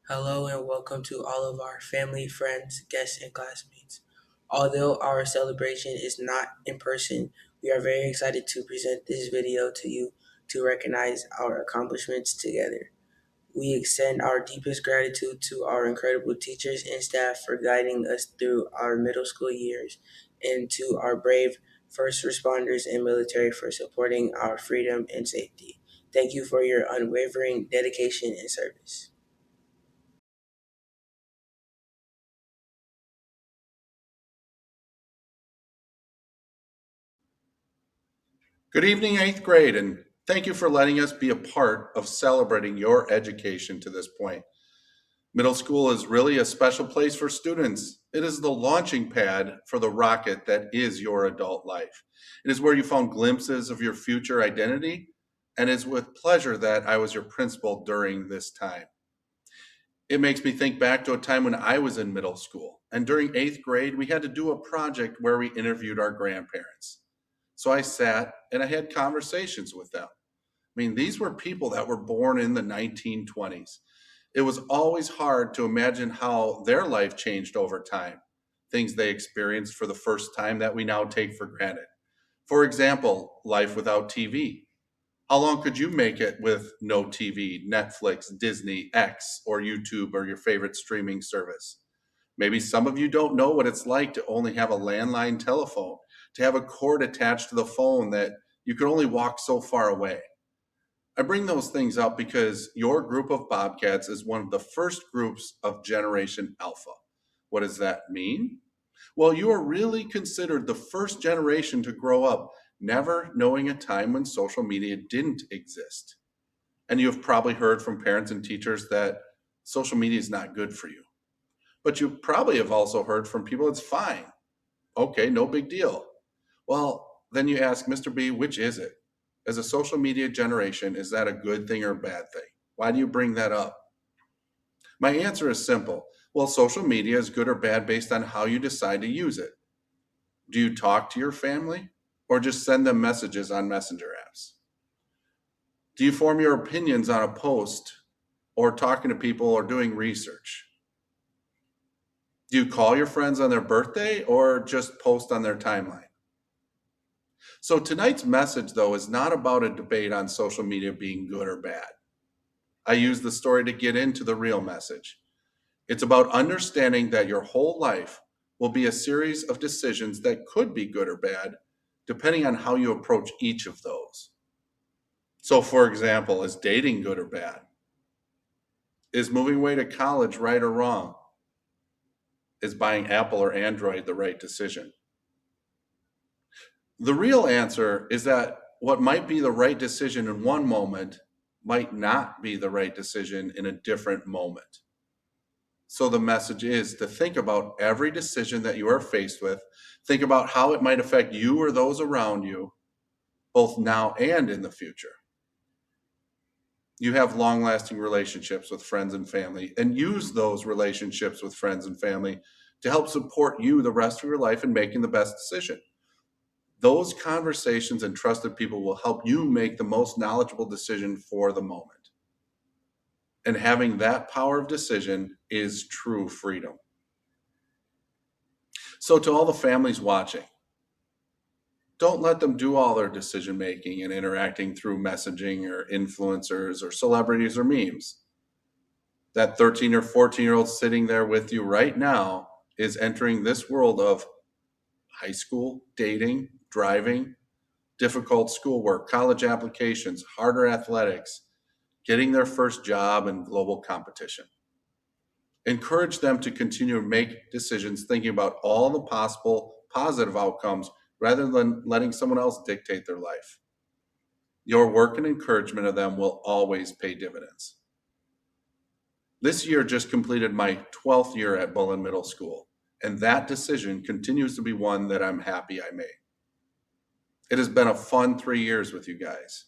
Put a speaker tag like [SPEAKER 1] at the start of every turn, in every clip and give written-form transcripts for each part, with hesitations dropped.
[SPEAKER 1] Hello and welcome to all of our family, friends, guests, and classmates. Although our celebration is not in person, we are very excited to present this video to you to recognize our accomplishments together. We extend our deepest gratitude to our incredible teachers and staff for guiding us through our middle school years, and to our brave first responders and military for supporting our freedom and safety. Thank you for your unwavering dedication and service.
[SPEAKER 2] Good evening, eighth grade, and thank you for letting us be a part of celebrating your education to this point. Middle school is really a special place for students. It is the launching pad for the rocket that is your adult life. It is where you found glimpses of your future identity, and it's with pleasure that I was your principal during this time. It makes me think back to a time when I was in middle school, and during eighth grade, we had to do a project where we interviewed our grandparents. So I sat and I had conversations with them. These were people that were born in the 1920s. It was always hard to imagine how their life changed over time, things they experienced for the first time that we now take for granted. For example, life without TV. How long could you make it with no TV, Netflix, Disney, X, or YouTube, or your favorite streaming service? Maybe some of you don't know what it's like to only have a landline telephone, to have a cord attached to the phone that you could only walk so far away. I bring those things up because your group of Bobcats is one of the first groups of Generation Alpha. What does that mean? Well, you are really considered the first generation to grow up never knowing a time when social media didn't exist. And you have probably heard from parents and teachers that social media is not good for you. But you probably have also heard from people it's fine. Okay, no big deal. Well, then you ask, Mr. B, which is it? As a social media generation, is that a good thing or a bad thing? Why do you bring that up? My answer is simple. Well, social media is good or bad based on how you decide to use it. Do you talk to your family or just send them messages on messenger apps? Do you form your opinions on a post or talking to people or doing research? Do you call your friends on their birthday or just post on their timeline? So tonight's message, though, is not about a debate on social media being good or bad. I use the story to get into the real message. It's about understanding that your whole life will be a series of decisions that could be good or bad, depending on how you approach each of those. So, for example, is dating good or bad? Is moving away to college right or wrong? Is buying Apple or Android the right decision? The real answer is that what might be the right decision in one moment might not be the right decision in a different moment. So the message is to think about every decision that you are faced with, think about how it might affect you or those around you, both now and in the future. You have long lasting relationships with friends and family, and use those relationships with friends and family to help support you the rest of your life in making the best decision. Those conversations and trusted people will help you make the most knowledgeable decision for the moment. And having that power of decision is true freedom. So, to all the families watching, don't let them do all their decision making and interacting through messaging or influencers or celebrities or memes. That 13 or 14-year-old sitting there with you right now is entering this world of high school, dating, driving, difficult schoolwork, college applications, harder athletics, getting their first job, and global competition. Encourage them to continue to make decisions thinking about all the possible positive outcomes rather than letting someone else dictate their life. Your work and encouragement of them will always pay dividends. This year just completed my 12th year at Bullen Middle School, and that decision continues to be one that I'm happy I made. It has been a fun 3 years with you guys,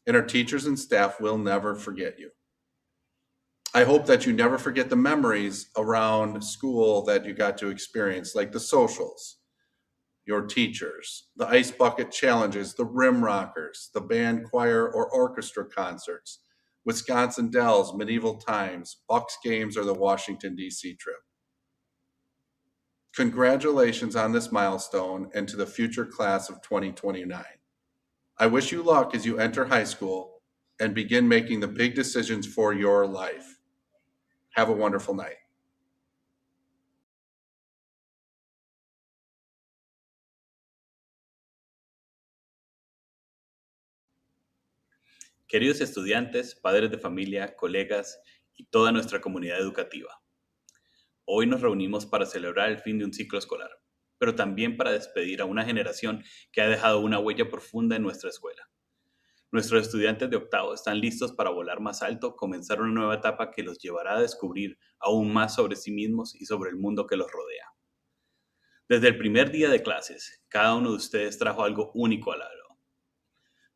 [SPEAKER 2] and our teachers and staff will never forget you. I hope that you never forget the memories around school that you got to experience, like the socials, your teachers, the ice bucket challenges, the rim rockers, the band, choir, or orchestra concerts, Wisconsin Dells, Medieval Times, Bucks games, or the Washington, D.C. trip. Congratulations on this milestone and to the future class of 2029. I wish you luck as you enter high school and begin making the big decisions for your life. Have a wonderful night.
[SPEAKER 3] Queridos estudiantes, padres de familia, colegas y toda nuestra comunidad educativa, hoy nos reunimos para celebrar el fin de un ciclo escolar, pero también para despedir a una generación que ha dejado una huella profunda en nuestra escuela. Nuestros estudiantes de octavo están listos para volar más alto, comenzar una nueva etapa que los llevará a descubrir aún más sobre sí mismos y sobre el mundo que los rodea. Desde el primer día de clases, cada uno de ustedes trajo algo único al lado.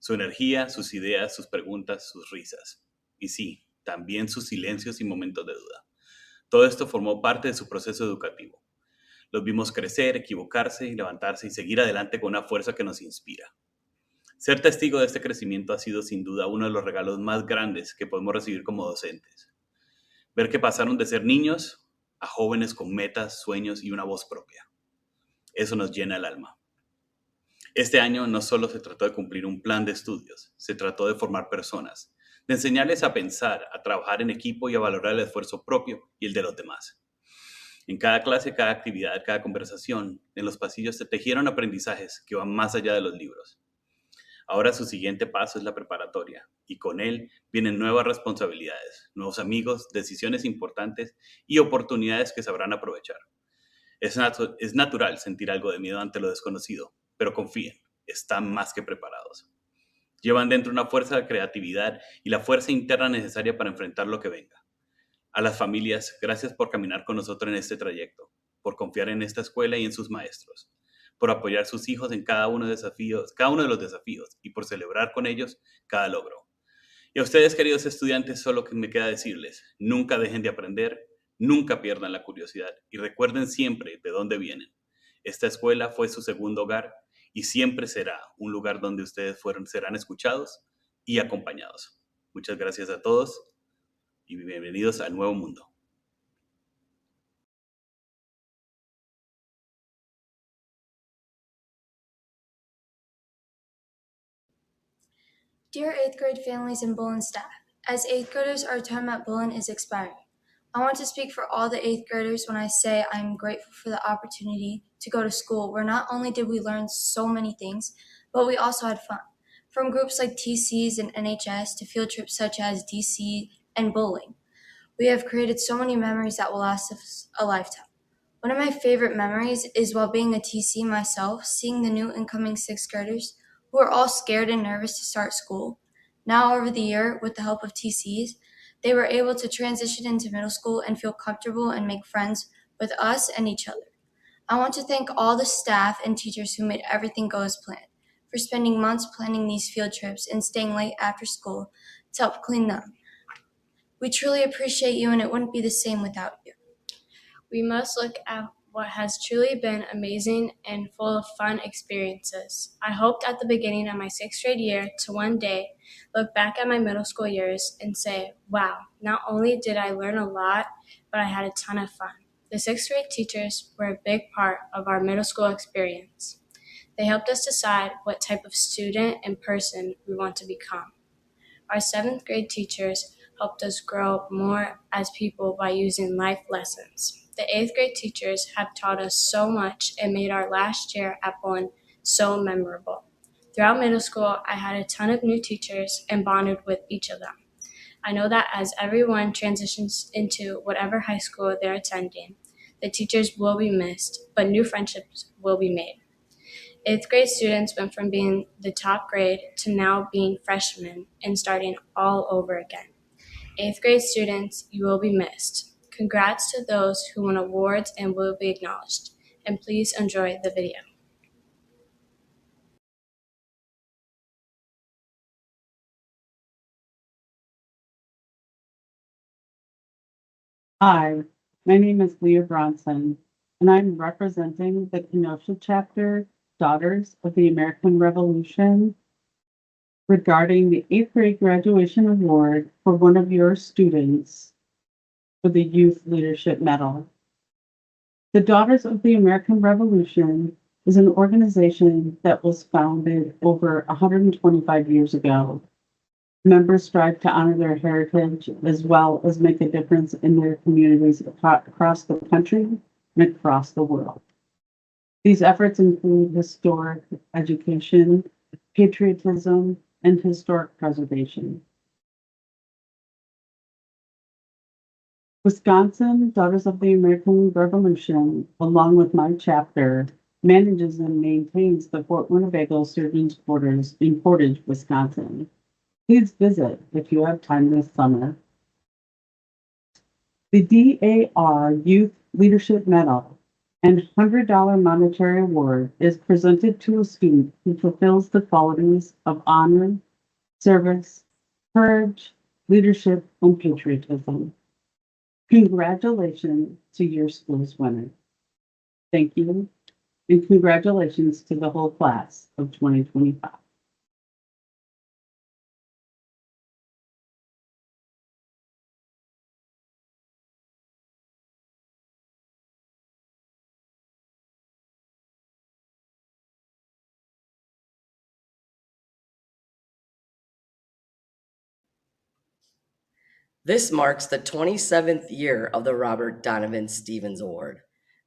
[SPEAKER 3] Su energía, sus ideas, sus preguntas, sus risas. Y sí, también sus silencios y momentos de duda. Todo esto formó parte de su proceso educativo. Los vimos crecer, equivocarse, levantarse y seguir adelante con una fuerza que nos inspira. Ser testigo de este crecimiento ha sido sin duda uno de los regalos más grandes que podemos recibir como docentes. Ver que pasaron de ser niños a jóvenes con metas, sueños y una voz propia. Eso nos llena el alma. Este año no solo se trató de cumplir un plan de estudios, se trató de formar personas, de enseñarles a pensar, a trabajar en equipo y a valorar el esfuerzo propio y el de los demás. En cada clase, cada actividad, cada conversación, en los pasillos se tejieron aprendizajes que van más allá de los libros. Ahora su siguiente paso es la preparatoria, y con él vienen nuevas responsabilidades, nuevos amigos, decisiones importantes y oportunidades que sabrán aprovechar. Es natural sentir algo de miedo ante lo desconocido, pero confíen, están más que preparados. Llevan dentro una fuerza de creatividad y la fuerza interna necesaria para enfrentar lo que venga. A las familias, gracias por caminar con nosotros en este trayecto, por confiar en esta escuela y en sus maestros, por apoyar a sus hijos en cada uno de los desafíos y por celebrar con ellos cada logro. Y a ustedes, queridos estudiantes, solo que me queda decirles, nunca dejen de aprender, nunca pierdan la curiosidad y recuerden siempre de dónde vienen. Esta escuela fue su segundo hogar y siempre será un lugar donde ustedes serán escuchados y acompañados. Muchas gracias a todos y bienvenidos al nuevo mundo.
[SPEAKER 4] Dear 8th grade families and Bullen staff, as 8th graders, our time at Bullen is expiring. I want to speak for all the 8th graders when I say I'm grateful for the opportunity to go to school where not only did we learn so many things, but we also had fun. From groups like TCs and NHS to field trips such as DC and bowling. We have created so many memories that will last us a lifetime. One of my favorite memories is while being a TC myself, seeing the new incoming 6th graders who are all scared and nervous to start school. Now, over the year, with the help of TCs, they were able to transition into middle school and feel comfortable and make friends with us and each other. I want to thank all the staff and teachers who made everything go as planned, for spending months planning these field trips and staying late after school to help clean them. We truly appreciate you, and it wouldn't be the same without you.
[SPEAKER 5] We must look at what has truly been amazing and full of fun experiences. I hoped at the beginning of my 6th grade year to one day look back at my middle school years and say, wow, not only did I learn a lot, but I had a ton of fun. The 6th grade teachers were a big part of our middle school experience. They helped us decide what type of student and person we want to become. Our 7th grade teachers helped us grow more as people by using life lessons. The 8th grade teachers have taught us so much and made our last year at Bullen so memorable. Throughout middle school, I had a ton of new teachers and bonded with each of them. I know that as everyone transitions into whatever high school they're attending, the teachers will be missed, but new friendships will be made. 8th grade students went from being the top grade to now being freshmen and starting all over again. 8th grade students, you will be missed. Congrats to those who won awards and will be acknowledged. And please enjoy the video.
[SPEAKER 6] Hi, my name is Leah Bronson, and I'm representing the Kenosha chapter, Daughters of the American Revolution. regarding the eighth grade graduation award for one of your students for the Youth Leadership Medal. The Daughters of the American Revolution is an organization that was founded over 125 years ago. Members strive to honor their heritage as well as make a difference in their communities across the country and across the world. These efforts include historic education, patriotism, and historic preservation. Wisconsin Daughters of the American Revolution, along with my chapter, manages and maintains the Fort Winnebago Surgeons Quarters in Portage, Wisconsin. Please visit if you have time this summer. The DAR Youth Leadership Medal and $100 monetary award is presented to a student who fulfills the qualities of honor, service, courage, leadership, and patriotism. Congratulations to your school's winner. Thank you, and congratulations to the whole class of 2025.
[SPEAKER 7] This marks the 27th year of the Robert Donovan Stevens Award.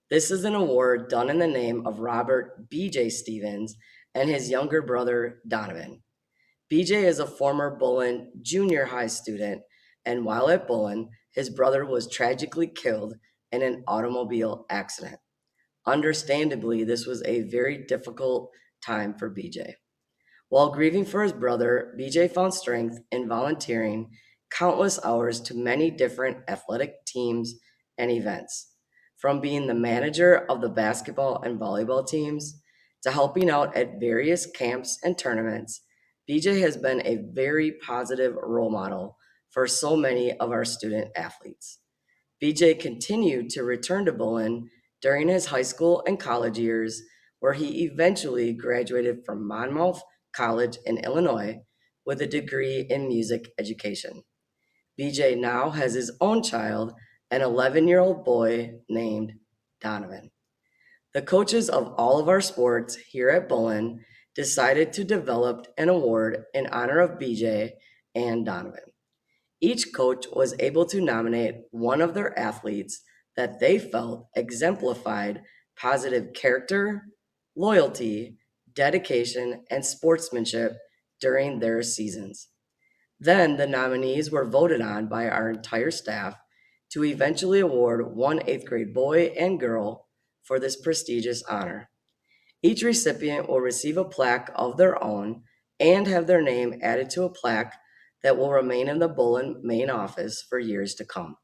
[SPEAKER 7] This is an award done in the name of Robert B.J. Stevens and his younger brother, Donovan. B.J. is a former Bullen junior high student, and while at Bullen, his brother was tragically killed in an automobile accident. Understandably, this was a very difficult time for B.J. While grieving for his brother, BJ found strength in volunteering countless hours to many different athletic teams and events. From being the manager of the basketball and volleyball teams to helping out at various camps and tournaments, BJ has been a very positive role model for so many of our student athletes. BJ continued to return to Bullen during his high school and college years, where he eventually graduated from Monmouth College in Illinois with a degree in music education. BJ now has his own child, an 11-year-old boy named Donovan. The coaches of all of our sports here at Bullen decided to develop an award in honor of BJ and Donovan. Each coach was able to nominate one of their athletes that they felt exemplified positive character, loyalty, dedication, and sportsmanship during their seasons. Then the nominees were voted on by our entire staff to eventually award one eighth grade boy and girl for this prestigious honor. Each recipient will receive a plaque of their own and have their name added to a plaque that will remain in the Bullen main office for years to come.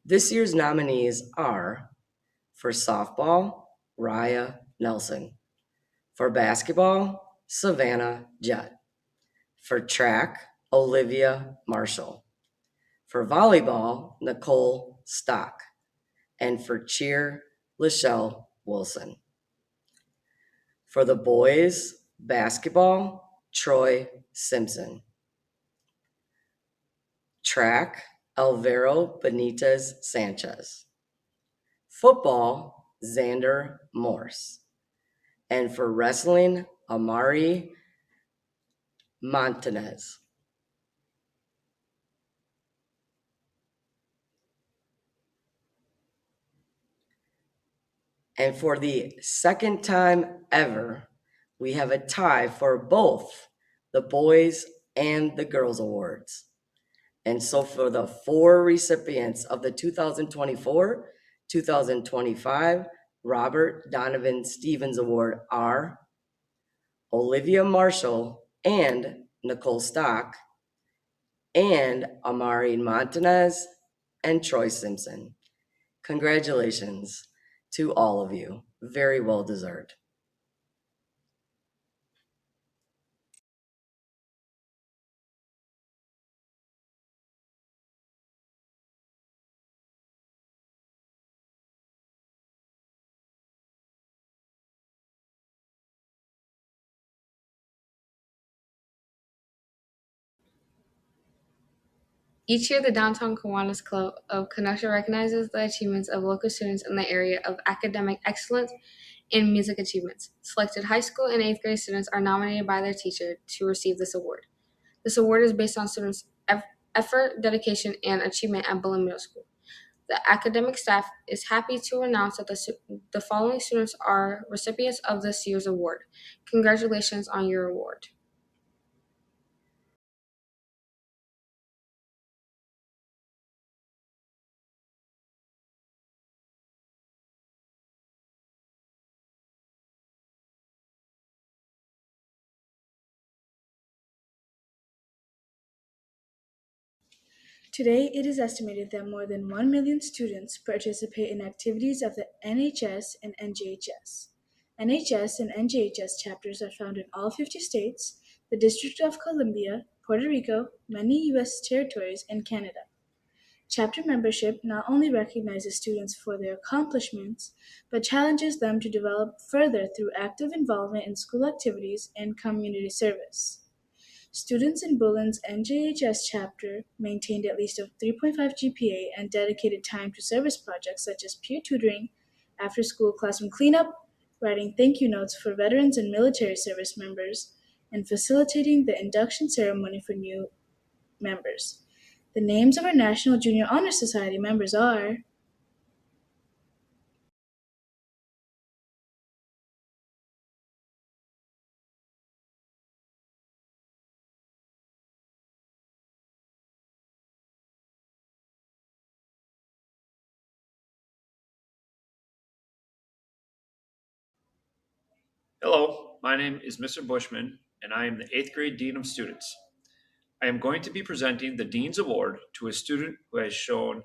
[SPEAKER 7] This year's nominees are: for softball, Raya Nelson; for basketball, Savannah Jett; for track, Olivia Marshall; for volleyball, Nicole Stock; and for cheer, Lachelle Wilson. For the boys, basketball, Troy Simpson; track, Alvaro Benitez Sanchez; football, Xander Morse; and for wrestling, Amari Montanez. And for the second time ever, we have a tie for both the boys and the girls awards. And so for the four recipients of the 2024 2025 Robert Donovan Stevens Award are Olivia Marshall and Nicole Stock, and Amari Montanez and Troy Simpson. Congratulations to all of you. Very well deserved.
[SPEAKER 5] Each year, the Downtown Kiwanis Club of Kenosha recognizes the achievements of local students in the area of academic excellence and music achievements. Selected high school and 8th grade students are nominated by their teacher to receive this award. This award is based on students' effort, dedication, and achievement at Bullen Middle School. The academic staff is happy to announce that the following students are recipients of this year's award. Congratulations on your award.
[SPEAKER 8] Today, it is estimated that more than 1 million students participate in activities of the NHS and NJHS. NHS and NJHS chapters are found in all 50 states, the District of Columbia, Puerto Rico, many U.S. territories, and Canada. Chapter membership not only recognizes students for their accomplishments, but challenges them to develop further through active involvement in school activities and community service. Students in Bullen's NJHS chapter maintained at least a 3.5 GPA and dedicated time to service projects such as peer tutoring, after-school classroom cleanup, writing thank you notes for veterans and military service members, and facilitating the induction ceremony for new members. The names of our National Junior Honor Society members are
[SPEAKER 9] Hello, my name is Mr. Bushman, and I am the 8th grade Dean of Students. I am going to be presenting the Dean's Award to a student who has shown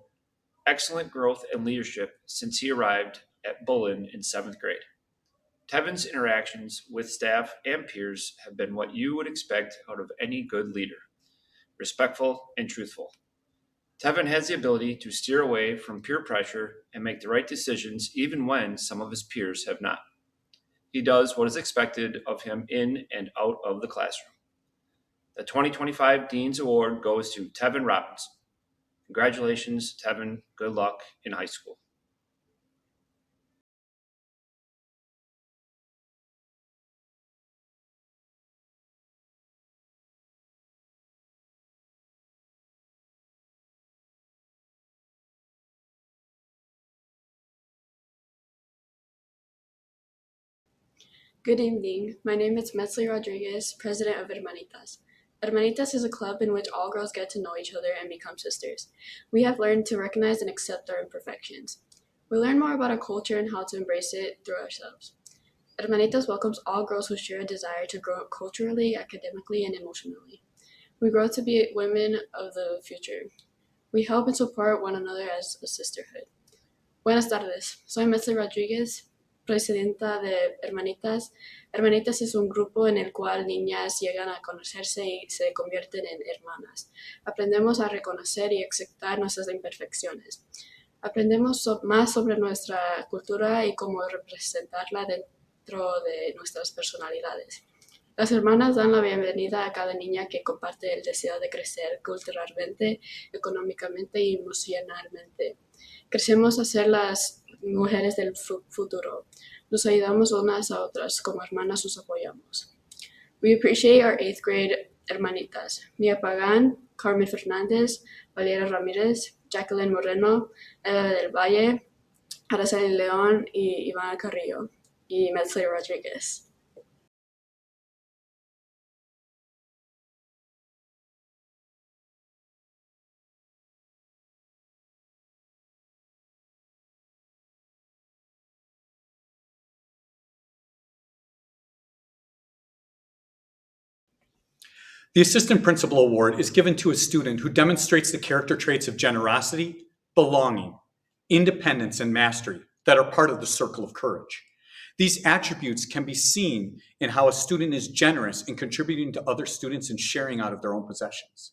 [SPEAKER 9] excellent growth and leadership since he arrived at Bullen in 7th grade. Tevin's interactions with staff and peers have been what you would expect out of any good leader: respectful and truthful. Tevin has the ability to steer away from peer pressure and make the right decisions even when some of his peers have not. He does what is expected of him in and out of the classroom. The 2025 Dean's Award goes to Tevin Robinson. Congratulations, Tevin. Good luck in high school.
[SPEAKER 10] Good evening. My name is Metzli Rodriguez, president of Hermanitas. Hermanitas is a club in which all girls get to know each other and become sisters. We have learned to recognize and accept our imperfections. We learn more about our culture and how to embrace it through ourselves. Hermanitas welcomes all girls who share a desire to grow up culturally, academically, and emotionally. We grow to be women of the future. We help and support one another as a sisterhood. Buenas tardes. Soy Metzli Rodriguez, presidenta de Hermanitas. Hermanitas es un grupo en el cual niñas llegan a conocerse y se convierten en hermanas. Aprendemos a reconocer y aceptar nuestras imperfecciones. Aprendemos más sobre nuestra cultura y cómo representarla dentro de nuestras personalidades. Las hermanas dan la bienvenida a cada niña que comparte el deseo de crecer culturalmente, económicamente y emocionalmente. Crecemos a ser las mujeres del futuro. Nos ayudamos unas a otras, como hermanas nos apoyamos. We appreciate our 8th grade hermanitas: Mia Pagan, Carmen Fernández, Valeria Ramírez, Jacqueline Moreno, Eva del Valle, Araceli León y Ivana Carrillo, y Metzli Rodriguez.
[SPEAKER 11] The Assistant Principal Award is given to a student who demonstrates the character traits of generosity, belonging, independence, and mastery that are part of the circle of courage. These attributes can be seen in how a student is generous in contributing to other students and sharing out of their own possessions,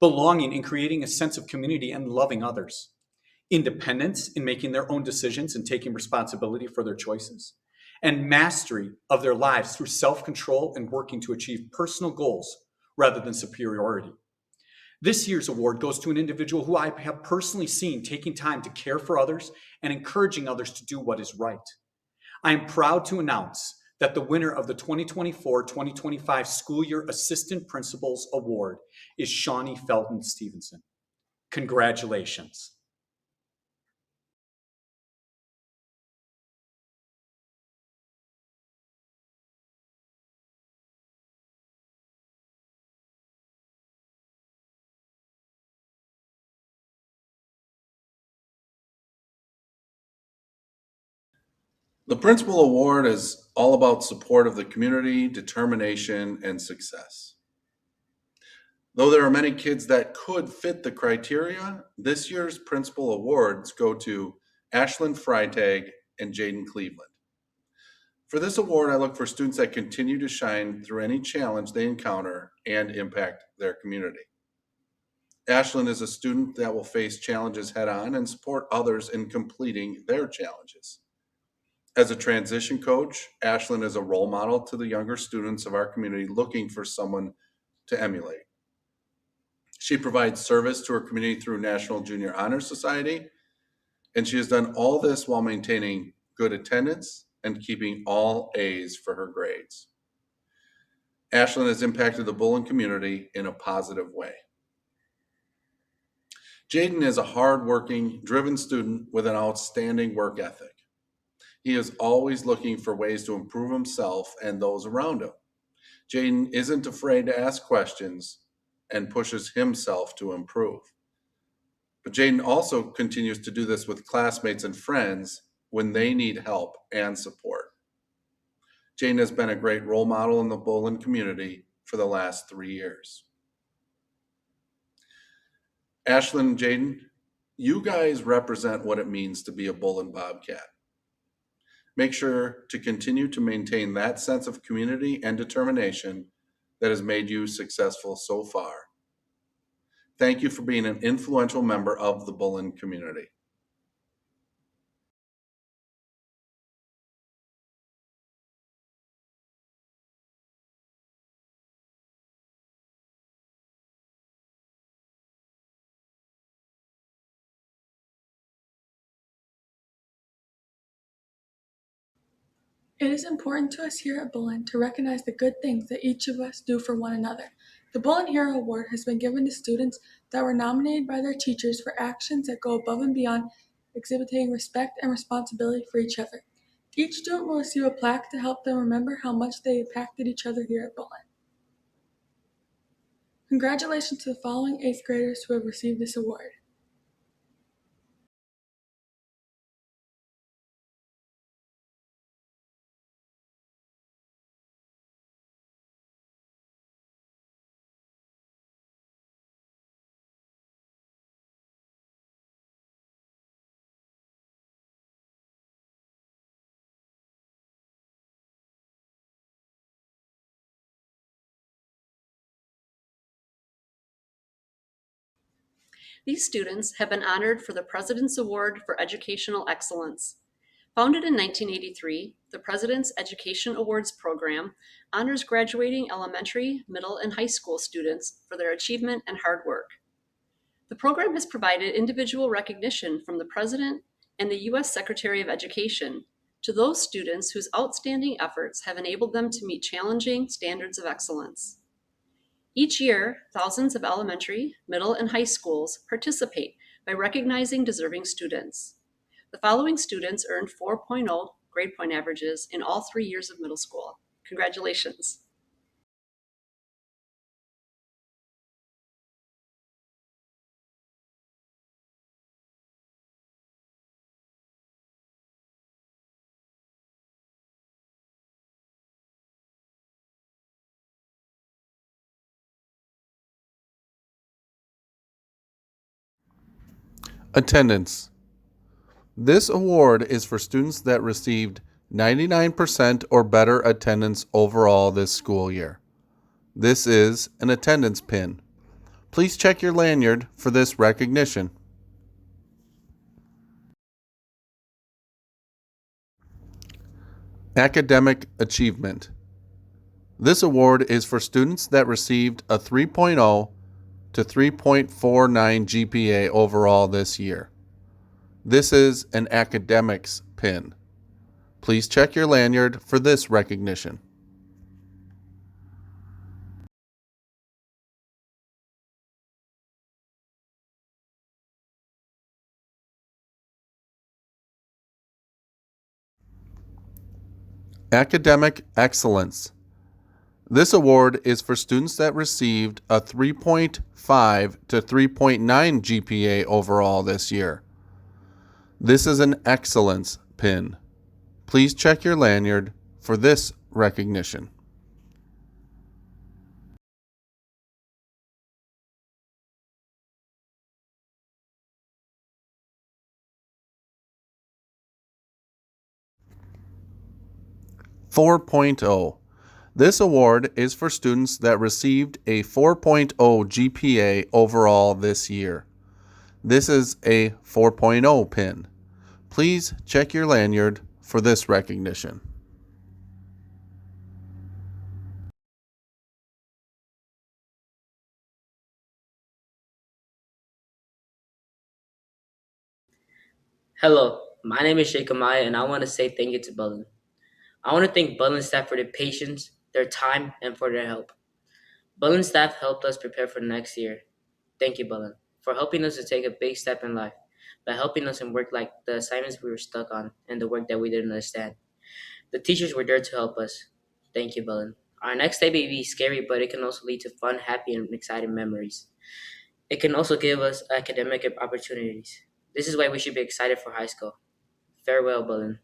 [SPEAKER 11] belonging in creating a sense of community and loving others, independence in making their own decisions and taking responsibility for their choices, and mastery of their lives through self-control and working to achieve personal goals rather than superiority. This year's award goes to an individual who I have personally seen taking time to care for others and encouraging others to do what is right. I am proud to announce that the winner of the 2024-2025 School Year Assistant Principals Award is Shawnee Felton Stevenson. Congratulations.
[SPEAKER 2] The Principal Award is all about support of the community, determination, and success. Though there are many kids that could fit the criteria, this year's Principal Awards go to Ashlyn Freitag and Jaden Cleveland. For this award, I look for students that continue to shine through any challenge they encounter and impact their community. Ashlyn is a student that will face challenges head on and support others in completing their challenges. As a transition coach, Ashlyn is a role model to the younger students of our community looking for someone to emulate. She provides service to her community through National Junior Honor Society, and she has done all this while maintaining good attendance and keeping all A's for her grades. Ashlyn has impacted the Bullen community in a positive way. Jaden is a hardworking, driven student with an outstanding work ethic. He is always looking for ways to improve himself and those around him. Jaden isn't afraid to ask questions and pushes himself to improve. But Jaden also continues to do this with classmates and friends when they need help and support. Jaden has been a great role model in the Bullen community for the last 3 years. Ashlyn and Jaden, you guys represent what it means to be a Bullen Bobcat. Make sure to continue to maintain that sense of community and determination that has made you successful so far. Thank you for being an influential member of the Bullen community.
[SPEAKER 8] It is important to us here at Bullen to recognize the good things that each of us do for one another. The Bullen Hero Award has been given to students that were nominated by their teachers for actions that go above and beyond exhibiting respect and responsibility for each other. Each student will receive a plaque to help them remember how much they impacted each other here at Bullen. Congratulations to the following 8th graders who have received this award.
[SPEAKER 12] These students have been honored for the President's Award for Educational Excellence. Founded in 1983, the President's Education Awards program honors graduating elementary, middle, and high school students for their achievement and hard work. The program has provided individual recognition from the President and the U.S. Secretary of Education to those students whose outstanding efforts have enabled them to meet challenging standards of excellence. Each year, thousands of elementary, middle, and high schools participate by recognizing deserving students. The following students earned 4.0 grade point averages in all 3 years of middle school. Congratulations.
[SPEAKER 2] Attendance. This award is for students that received 99% or better attendance overall this school year. This is an attendance pin. Please check your lanyard for this recognition. Academic achievement. This award is for students that received a 3.0 to 3.49 GPA overall this year. This is an academics pin. Please check your lanyard for this recognition. Academic Excellence. This award is for students that received a 3.5 to 3.9 GPA overall this year. This is an excellence pin. Please check your lanyard for this recognition. Four point oh. This award is for students that received a 4.0 GPA overall this year. This is a 4.0 pin. Please check your lanyard for this recognition.
[SPEAKER 13] Hello, my name is Sheikh Amaya, and I want to say thank you to Bullen. I want to thank Bullen staff for their patience, their time, and for their help. Bullen staff helped us prepare for next year. Thank you, Bullen, for helping us to take a big step in life, by helping us in work like the assignments we were stuck on and the work that we didn't understand. The teachers were there to help us. Thank you, Bullen. Our next day may be scary, but it can also lead to fun, happy, and exciting memories. It can also give us academic opportunities. This is why we should be excited for high school. Farewell, Bullen.